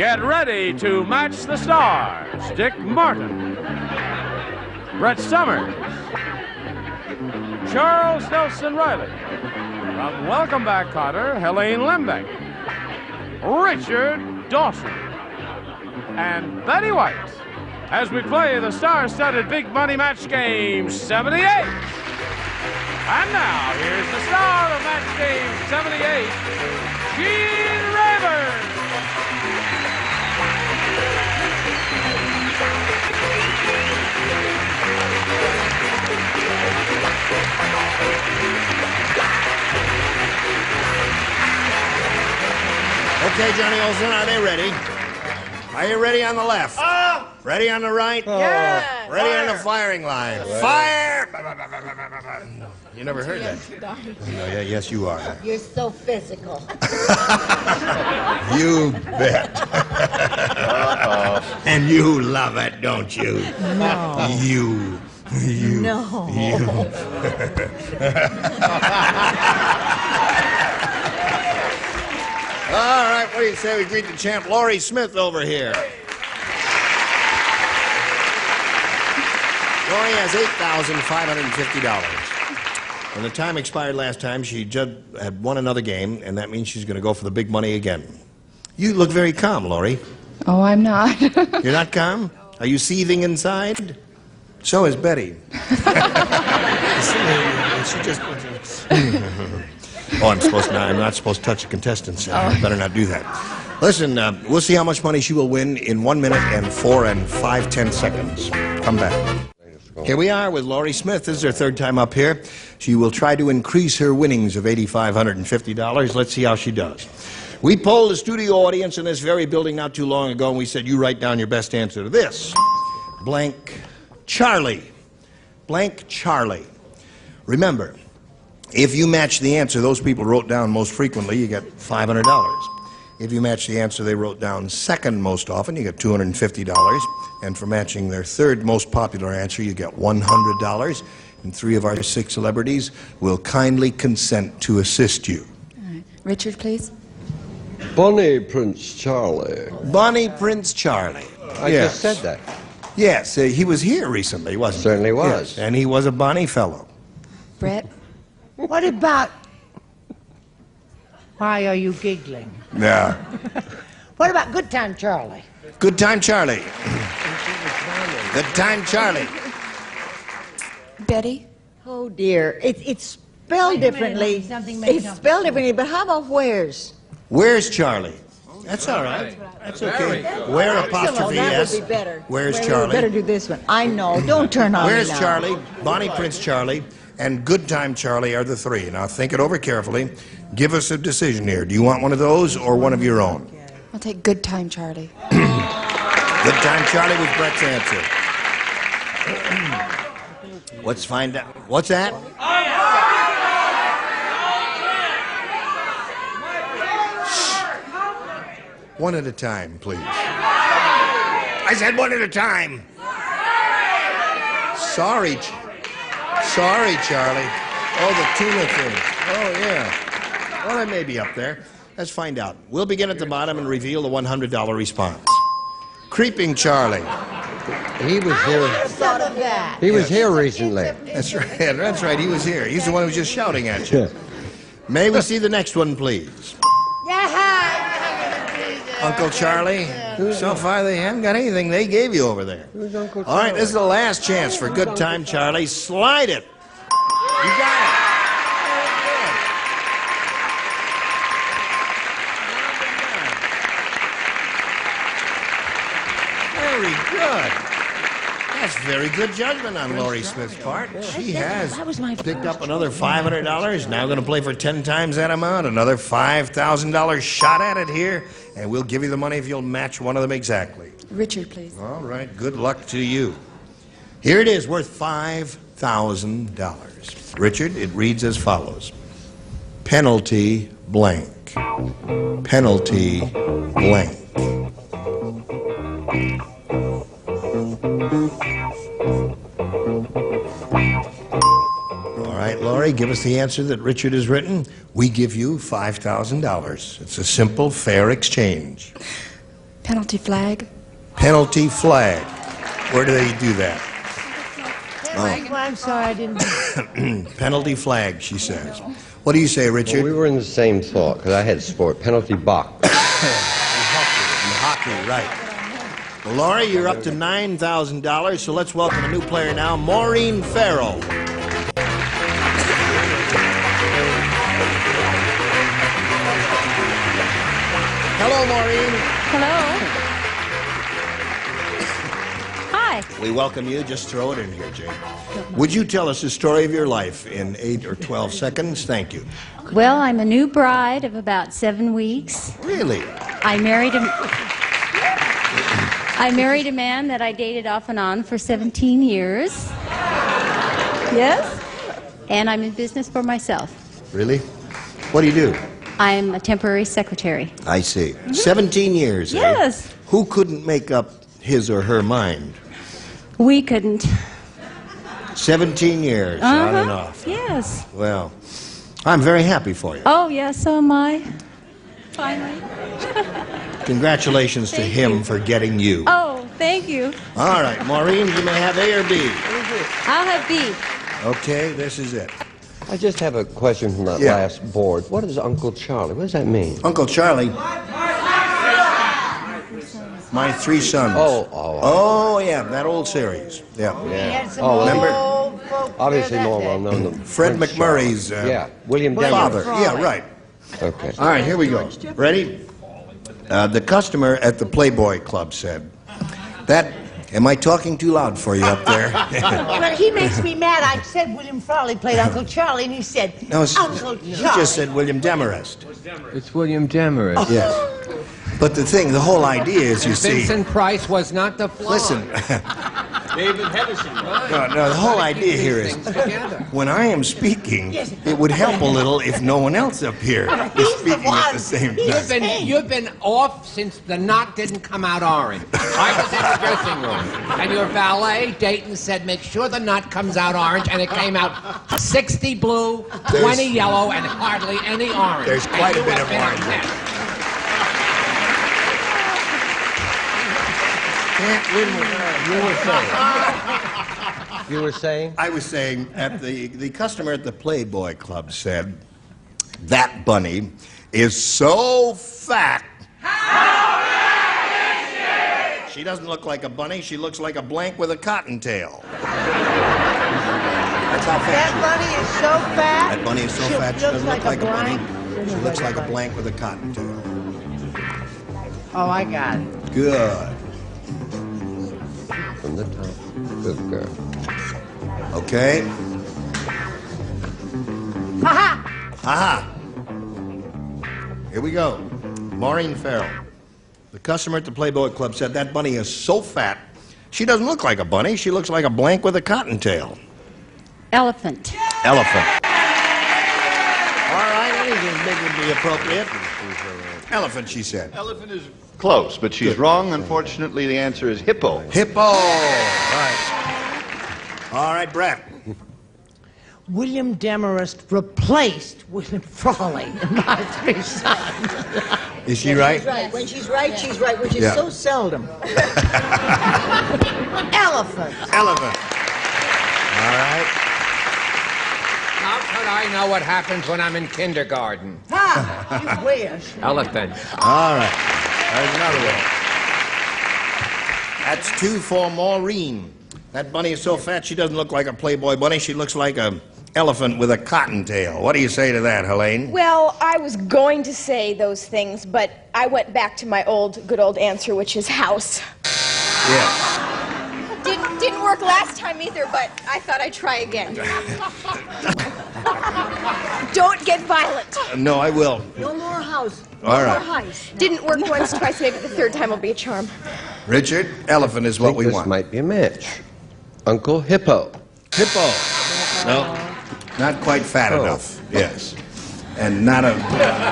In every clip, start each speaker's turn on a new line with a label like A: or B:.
A: Get ready to match the stars. Dick Martin, Brett Summers, Charles Nelson Reilly. From Welcome Back, Kotter, Helaine Lembeck, Richard Dawson, and Betty White, as we play the star-studded Big Money Match Game 78. And now, here's the star of Match Game 78, Gene Rayburn.
B: Okay, Johnny Olson, are they ready? Are you ready on the left? Ready on the right?
C: Yeah.
B: Ready on the firing line. Fire! You never heard that? No, yeah, yes, you are.
C: You're so physical.
B: You bet. And you love it, don't you?
C: No.
B: You.
C: No.
B: All right, what do you say we greet the champ, Laurie Smith, over here? Laurie has $8,550. When the time expired last time, she had won another game, and that means she's going to go for the big money again. You look very calm, Laurie.
D: Oh, I'm not.
B: You're not calm? Are you seething inside? So is Betty. She just... Oh, I'm not supposed to touch the contestants. I better not do that. Listen, we'll see how much money she will win in 1 minute and 4 and 5/10 seconds. Come back. Here we are with Laurie Smith. This is her third time up here. She will try to increase her winnings of $8,550. Let's see how she does. We polled the studio audience in this very building not too long ago, and we said, you write down your best answer to this. Blank Charlie. Blank Charlie. Remember, if you match the answer those people wrote down most frequently, you get $500. If you match the answer they wrote down second most often, you get $250. And for matching their third most popular answer, you get $100. And 3 of our 6 celebrities will kindly consent to assist you.
D: All right. Richard, please.
E: Bonnie Prince Charlie.
B: Bonnie Prince Charlie.
E: I just said that.
B: Yes, he was here recently, wasn't he?
E: Certainly was.
B: Yes, and he was a Bonnie fellow.
D: Brett.
F: What about... Why are you giggling?
B: Yeah.
F: What about Good Time Charlie?
B: Good Time Charlie. Good Time Charlie.
D: Betty.
C: Oh, dear. It's spelled differently. It's spelled differently, but how about where's?
B: Where's Charlie? That's all right. That's okay. Where apostrophe S.
C: That would be better.
B: Where's
C: Well,
B: Charlie?
C: we better do this one. I know. Don't turn on
B: Where's
C: me now.
B: Charlie? Bonnie Prince Charlie and Good Time Charlie are the 3. Now think it over carefully. Give us a decision here. Do you want one of those or one of your own?
D: I'll take Good Time Charlie.
B: Good Time Charlie was Brett's answer. Let's find out. What's that? One at a time, please. I said one at a time. Sorry, Charlie. Oh, the tuna thing. Oh, yeah. Well, that may be up there. Let's find out. We'll begin at the bottom and reveal the $100 response. Creeping Charlie.
E: He was here.
C: Thought of that.
E: He was here recently.
B: That's right. That's right. He was here. He's the one who was just shouting at you. May we see the next one, please?
C: Yeah.
B: Uncle Charlie. So far, they haven't got anything they gave you over there.
E: Who's Uncle
B: All right,
E: Charlie?
B: this is the last chance for Good Time Charlie. Slide it. You got it. Very good. That's very good judgment on Laurie Smith's part. She has picked up another $500. Now going to play for 10 times that amount. Another $5,000 shot at it here. And we'll give you the money if you'll match one of them exactly.
D: Richard, please.
B: All right, good luck to you. Here it is, worth $5,000. Richard, it reads as follows. Penalty blank. Penalty blank. All right, Laurie, give us the answer that Richard has written. We give you $5,000. It's a simple, fair exchange.
D: Penalty flag.
B: Penalty flag. Where do they do that?
F: Well, I'm sorry, I didn't.
B: Penalty flag, she says. What do you say, Richard?
E: Well, we were in the same thought, because I had sport. Penalty box.
B: Hockey, right. Well, Laurie, you're up to $9,000, so let's welcome a new player now, Maureen Ferro. Hello, Maureen.
G: Hello. Hi.
B: We welcome you. Just throw it in here, Jane. Would you tell us the story of your life in 8 or 12 seconds? Thank you.
G: Well, I'm a new bride of about 7 weeks.
B: Really?
G: I married a man that I dated off and on for 17 years. Yes? And I'm in business for myself.
B: Really? What do you do?
G: I'm a temporary secretary.
B: I see. 17 years,
G: Yes.
B: eh? Who couldn't make up his or her mind?
G: We couldn't.
B: 17 years, on and off.
G: Yes.
B: Well, I'm very happy for you.
G: Oh, yes, so am I. Finally.
B: Congratulations to him for getting you.
G: Oh, thank you.
B: All right, Maureen, you may have A or B.
G: I'll have B.
B: Okay, this is it.
E: I just have a question from that
B: Yeah.
E: last board. What is Uncle Charlie? What does that mean?
B: Uncle Charlie. My 3 sons. Oh, yeah, that old series. Yeah. Remember?
E: Obviously more well known than
B: Fred
E: Prince
B: McMurray's
E: Charlie. William
B: father.
E: Demarest.
B: Yeah, right.
E: Okay.
B: All right, here we go. Ready? The customer at the Playboy Club said, am I talking too loud for you up there?
F: Well, he makes me mad. I said William Frawley played Uncle Charlie, and he said,
B: No,
F: Uncle Charlie.
B: you just said William Demarest.
H: It's William Demarest.
B: Yes. But the whole idea is, you see...
H: Vincent Price was not the flaw.
B: Listen.
H: David Hedison.
B: No, the whole idea here is, when I am speaking, it would help a little if no one else up here is speaking at the same time.
H: You've been off since the knot didn't come out orange. I was in the dressing room, and your valet, Dayton, said, make sure the knot comes out orange, and it came out 60 blue, 20 yellow, and hardly any orange.
B: There's quite a bit of orange. Can't win with her.
E: You were saying?
B: I was saying, the customer at the Playboy Club said, that bunny is so fat. She doesn't look like a bunny. She looks like a blank with a cottontail. That's how fat
F: That bunny is so fat.
B: That bunny is so fat, she doesn't look like a bunny. She looks like a blank with a cottontail.
F: Oh, I got it.
B: Good.
E: From the top. Good girl.
B: Okay.
F: Ha-ha!
B: Aha! Here we go. Maureen Ferro. The customer at the Playboy Club said that bunny is so fat, she doesn't look like a bunny. She looks like a blank with a cottontail.
G: Elephant.
B: Elephant. All right, anything big would be appropriate. Elephant, she said.
I: Elephant is close, but she's wrong. Unfortunately, the answer is hippo.
B: Hippo. Right. All right, Brett.
F: William Demarest replaced William Frawley in my 3 sons.
B: Is she right?
C: She's right. When she's right, she's right, which is
B: Yeah.
C: so seldom.
F: Elephant.
B: Elephant. All right.
H: How could I know what happens when I'm in kindergarten?
F: Ha! You wish.
H: Elephant.
B: All right. There's another one. That's 2 for Maureen. That bunny is so fat she doesn't look like a Playboy bunny. She looks like an elephant with a cottontail. What do you say to that, Helaine?
J: Well, I was going to say those things, but I went back to my good old answer, which is house.
B: Yes.
J: Didn't work last time either, but I thought I'd try again. Don't get violent.
B: No, I will.
C: No more house.
B: All right.
C: No more heist.
J: Didn't work once, twice, maybe the 3rd time will be a charm.
B: Richard, elephant is what we
E: This
B: want.
E: might be a match. Uncle Hippo.
B: Hippo. No, not quite fat enough. Yes. And not a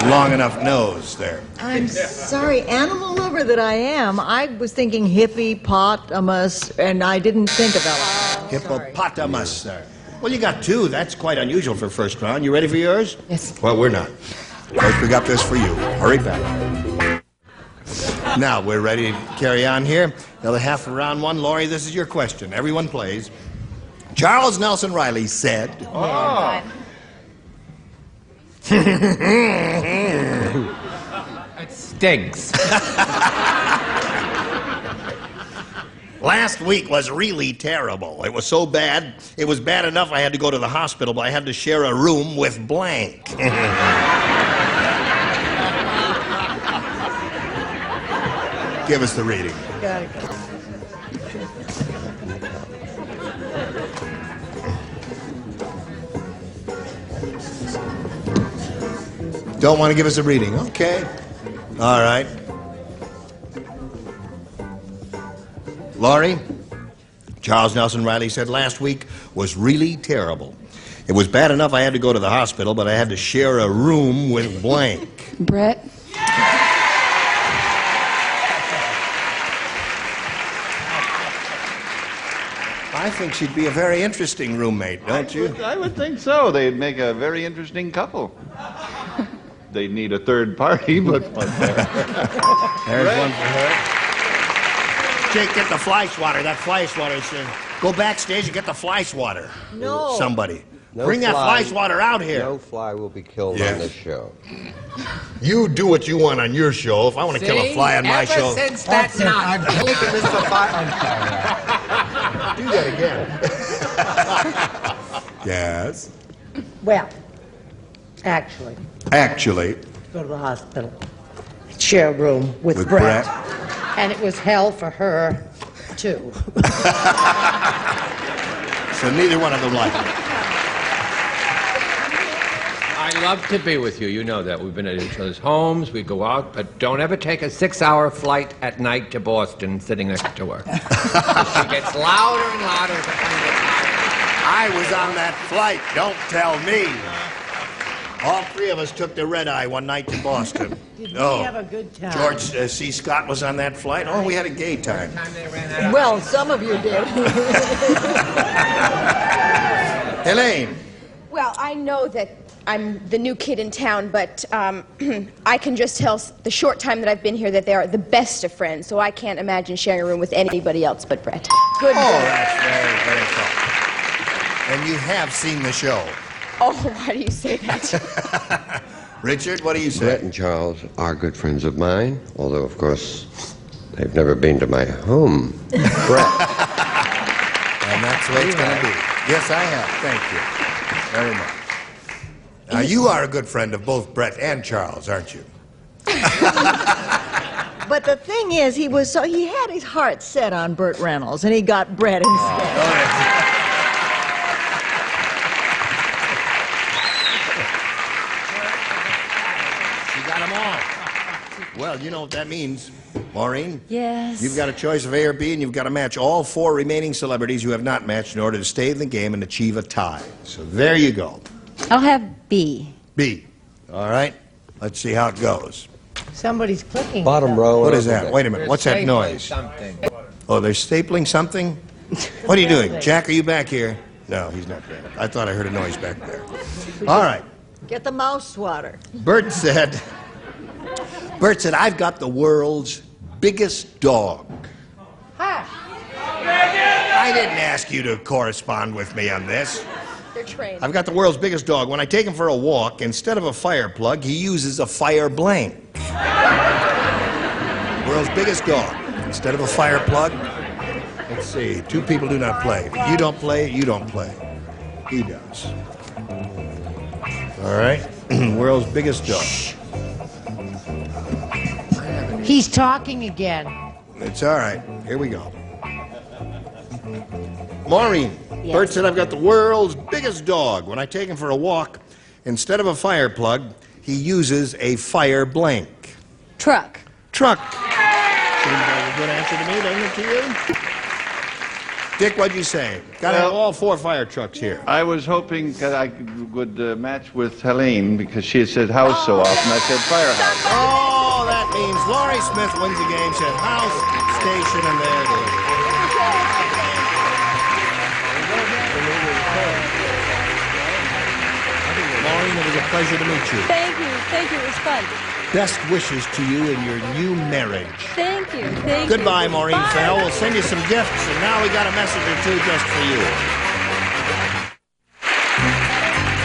B: long enough nose there.
C: I'm sorry, animal lover that I am. I was thinking hippopotamus, and I didn't think of elephant.
B: Hippopotamus, sir. Well, you got 2. That's quite unusual for first round. You ready for yours?
D: Yes.
B: Well, we're not. First, we got this for you. Hurry back. Now, we're ready to carry on here. Another half of round one. Laurie, this is your question. Everyone plays. Charles Nelson Reilly said...
H: Oh. It stinks.
B: Last week was really terrible. It was so bad, it was bad enough I had to go to the hospital, but I had to share a room with blank. Give us the reading.
C: Got it.
B: Don't want to give us a reading. Okay. All right. Laurie, Charles Nelson Reilly said last week was really terrible. It was bad enough I had to go to the hospital, but I had to share a room with blank.
D: Brett.
B: I think she'd be a very interesting roommate, don't you?
I: I would think so. They'd make a very interesting couple. They'd need a third party, but...
B: There's one for her. Jake, get the fly swatter. That fly swatter. Go backstage and get the fly swatter.
C: No.
B: Somebody.
E: No
B: Bring that fly swatter out here.
E: No fly will be killed
B: Yes.
E: on this show.
B: You do what you want on your show. If I want to kill a fly on my
H: Ever
B: show...
H: since that night.
B: Do that again. Yes.
F: Well, actually,
B: Actually,
F: go to the hospital. Share a room with,
B: with
F: Brett.
B: Brett.
F: And it was hell for her, too.
B: So neither one of them like it.
H: I love to be with you. You know that. We've been at each other's homes. We go out, but don't ever take a 6-hour flight at night to Boston sitting next to her. She gets louder and louder as the plane gets louder.
B: I was on that flight. Don't tell me. All three of us took the red eye one night to Boston.
F: Did we have a good time?
B: George C. Scott was on that flight. Oh, we had a gay time.
C: Well, some of you did.
B: Helaine.
J: Well, I know that I'm the new kid in town, but I can just tell the short time that I've been here that they are the best of friends, so I can't imagine sharing a room with anybody else but Brett. Good.
B: That's very, very thoughtful. And you have seen the show.
J: Oh, why do you say that?
B: Richard, what do you say?
E: Brett and Charles are good friends of mine, although, of course, they've never been to my home. Brett.
B: And that's the way it's going to be. Yes, I have. Thank you very much. Now, you are a good friend of both Brett and Charles, aren't you?
C: But the thing is, he had his heart set on Burt Reynolds, and he got Brett instead.
B: Well, you know what that means, Maureen?
G: Yes.
B: You've got a choice of A or B, and you've got to match all 4 remaining celebrities you have not matched in order to stay in the game and achieve a tie. So there you go.
G: I'll have B.
B: B. All right. Let's see how it goes.
F: Somebody's clicking.
E: Bottom row.
B: What is that? Wait a minute. What's that noise?
H: Something.
B: Oh, they're stapling something? What are you doing? Jack, are you back here? No, he's not there. I thought I heard a noise back there. All right.
C: Get the mouse swatter.
B: Bert said, I've got the world's biggest dog. I didn't ask you to correspond with me on this.
J: They're trained.
B: I've got the world's biggest dog. When I take him for a walk, instead of a fire plug, he uses a fire blank. World's biggest dog. Instead of a fire plug, let's see, 2 people do not play. You don't play, you don't play. He does. All right. World's biggest dog.
F: He's talking again.
B: It's all right. Here we go. Maureen,
G: Yes.
B: Bert said I've got the world's biggest dog. When I take him for a walk, instead of a fire plug, he uses a fire blank.
G: Truck.
B: Truck. Seems like a good answer to me, doesn't it to you? Dick, what'd you say? Got to have all 4 fire trucks here.
I: I was hoping that I would match with Helaine because she had said house so often. I said firehouse.
B: Oh, that means Laurie Smith wins the game. She had house, station, and there it is. Maureen, it was a pleasure to meet you.
G: Thank you. Thank you. It was fun.
B: best wishes to you in your new marriage.
G: Thank you. Thank you.
B: Goodbye, Maureen Ferro. We'll send you some gifts, and now we got a message or two just for you.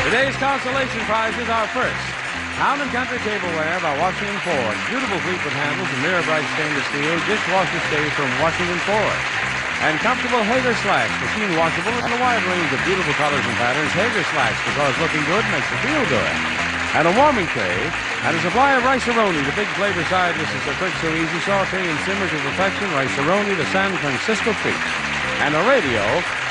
A: Today's consolation prizes are first, Town & Country Tableware by Washington Ford. Beautiful Fleetwood handles and mirror-bright stainless steel dishwasher stays from Washington Ford. And comfortable Hager slacks, machine washable in a wide range of beautiful colors and patterns. Hager slacks, because looking good makes you feel good. And a warming tray, and a supply of rice-a-roni, the big flavor side dishes are quick, so easy, saute and simmer to perfection. Rice-a-roni, the San Francisco treat. And a radio,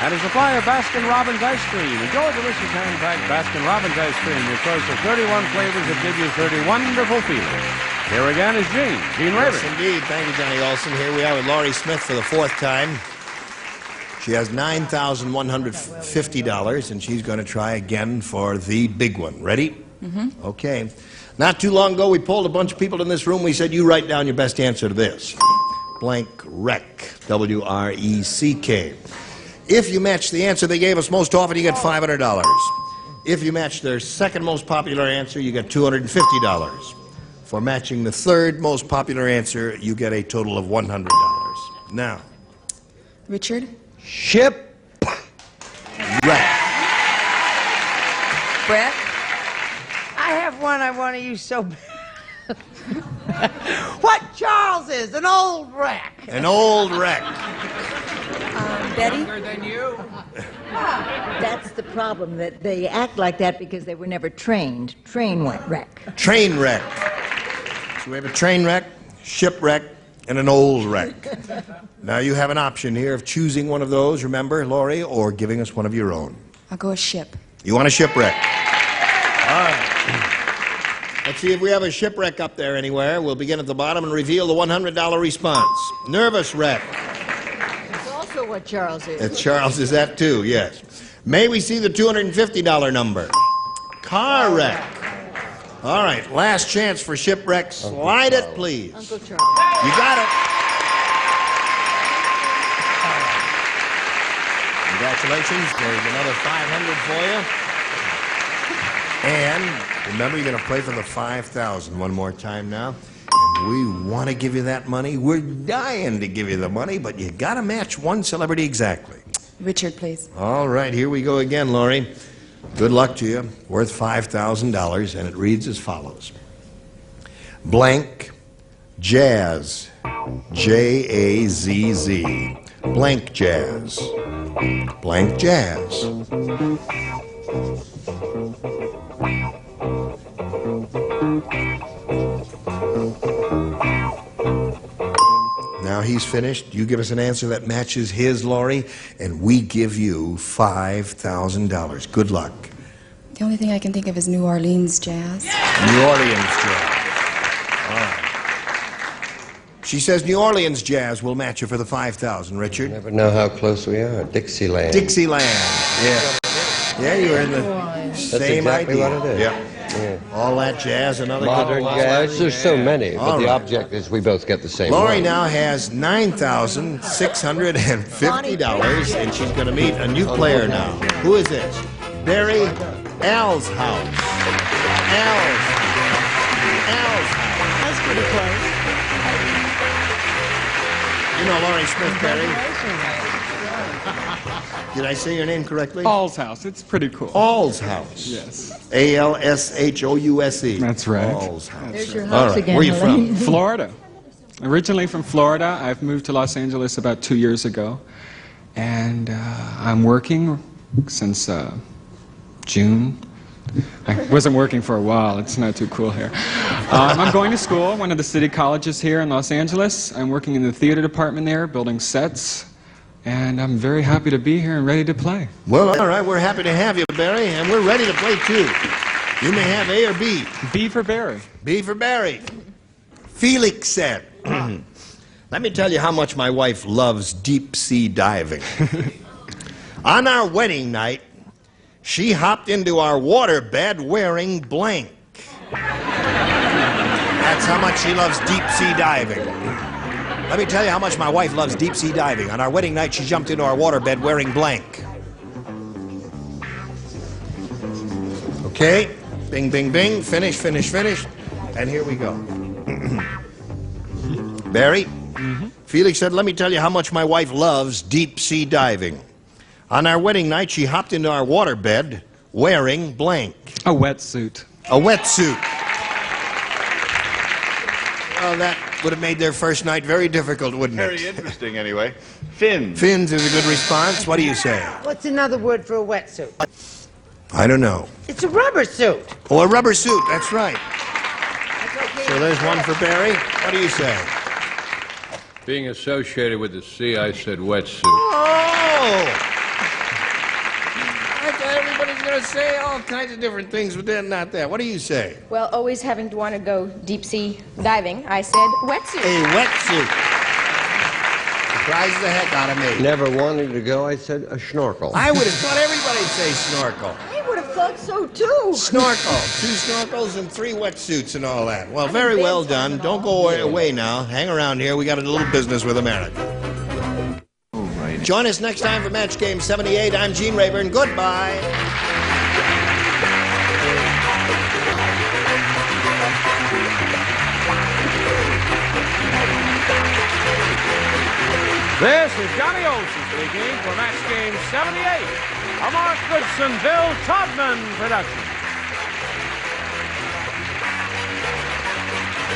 A: and a supply of Baskin-Robbins ice cream. Enjoy delicious hand-packed Baskin-Robbins ice cream, your choice of 31 flavors that give you 30 wonderful feelings. Here again is Gene Rayburn.
B: Yes, indeed. Thank you, Johnny Olson. Here we are with Laurie Smith for the fourth time. She has $9,150, and she's going to try again for the big one. Ready?
D: Mm-hmm.
B: Okay. Not too long ago, we polled a bunch of people in this room. We said, you write down your best answer to this. Blank wreck. W-R-E-C-K. If you match the answer they gave us most often, you get $500. If you match their second most popular answer, you get $250. For matching the third most popular answer, you get a total of $100. Now,
D: Richard?
B: ship wreck.
D: Brett?
F: I have one I want to use so bad. What Charles is, an old wreck.
B: An old wreck.
D: Betty?
H: Younger than you.
C: That's the problem, that they act like that because they were never trained. Train wreck.
B: Train wreck. So we have a train wreck, shipwreck, and an old wreck. Now you have an option here of choosing one of those, remember, Laurie, or giving us one of your own.
D: I'll go a ship.
B: You want a shipwreck? All right. Let's see if we have a shipwreck up there anywhere. We'll begin at the bottom and reveal the $100 response. Nervous wreck.
C: That's also what Charles is.
B: Charles is that too, yes. May we see the $250 number? Car wreck. All right, last chance for shipwreck. Slide it, please.
C: Uncle Charles.
B: You got it. Congratulations. There's another $500 for you. And remember, you're going to play for the $5,000 one more time now. And we want to give you that money. We're dying to give you the money, but you got to match one celebrity exactly.
D: Richard, please.
B: All right, here we go again, Laurie. Good luck to you. Worth $5,000, and it reads as follows. Blank jazz. J-A-Z-Z. Blank jazz. Blank jazz. Now he's finished. You give us an answer that matches his, Laurie, and we give you $5,000. Good luck.
D: The only thing I can think of is New Orleans jazz.
B: New Orleans jazz. All right. She says New Orleans jazz will match you for the $5,000, Richard.
E: You never know how close we are. Dixieland.
B: Dixieland. Yeah. Yeah, you were in the same
E: exactly
B: idea.
E: what it is.
B: Yeah.
E: Yeah.
B: All that jazz and other
E: Modern
B: good
E: jazz. There's so many,
B: All
E: but the
B: right.
E: object is we both get the same
B: Laurie
E: one.
B: now has $9,650, and she's going to meet a new player now. Who is this? Barry Al's house. Al's house.
C: That's pretty close.
B: You know Laurie Smith, Barry. Did I say your name correctly?
K: All's house. It's pretty cool.
B: All's house.
K: Yes.
B: A-L-S-H-O-U-S-E.
K: That's right.
B: All's house.
C: There's your
B: All
C: house
B: right.
C: again,
B: Where are you
C: Helaine.
B: from?
K: Florida. Originally from Florida. I've moved to Los Angeles about 2 years ago. And I'm working since June. I wasn't working for a while. It's not too cool here. I'm going to school, one of the city colleges here in Los Angeles. I'm working in the theater department there, building sets. And I'm very happy to be here and ready to play.
B: Well, all right. We're happy to have you, Barry, and we're ready to play, too. You may have A or B.
K: B for Barry.
B: B for Barry. Felix said, let me tell you how much my wife loves deep-sea diving. On our wedding night, she hopped into our waterbed wearing blank. That's how much she loves deep-sea diving. Let me tell you how much my wife loves deep-sea diving. On our wedding night, she jumped into our waterbed wearing blank. Okay. Bing, bing, bing. Finish, finish, finish. And here we go. Barry? Felix said, let me tell you how much my wife loves deep sea diving. On our wedding night, she hopped into our waterbed wearing blank.
K: A wetsuit.
B: A wetsuit. Well, that would have made their first night very difficult, wouldn't it?
I: Very interesting, anyway. Fins.
B: Fins is a good response. What do you say?
F: What's another word for a wetsuit?
B: I don't know.
F: It's a rubber suit.
B: Oh, a rubber suit. That's right. So there's one for Barry. What do you say?
L: Being associated with the sea, I said wetsuit.
B: Oh! I thought everybody's going to say all kinds of different things, but then not that. What do you say?
J: Well, always having to want to go deep sea diving, I said wetsuit.
B: A wetsuit. Surprises the heck out of me.
E: Never wanted to go, I said a snorkel.
B: I would have thought everybody'd say snorkel.
C: I would have thought so too.
B: Snorkel. 2 snorkels and 3 wetsuits and all that. Well, very well done. Don't go away now. Hang around here. We got a little business with America. Join us next time for Match Game 78. I'm Gene Rayburn. Goodbye.
A: This is Johnny Olson speaking for Match Game 78, a Mark Goodson, Bill Todman production.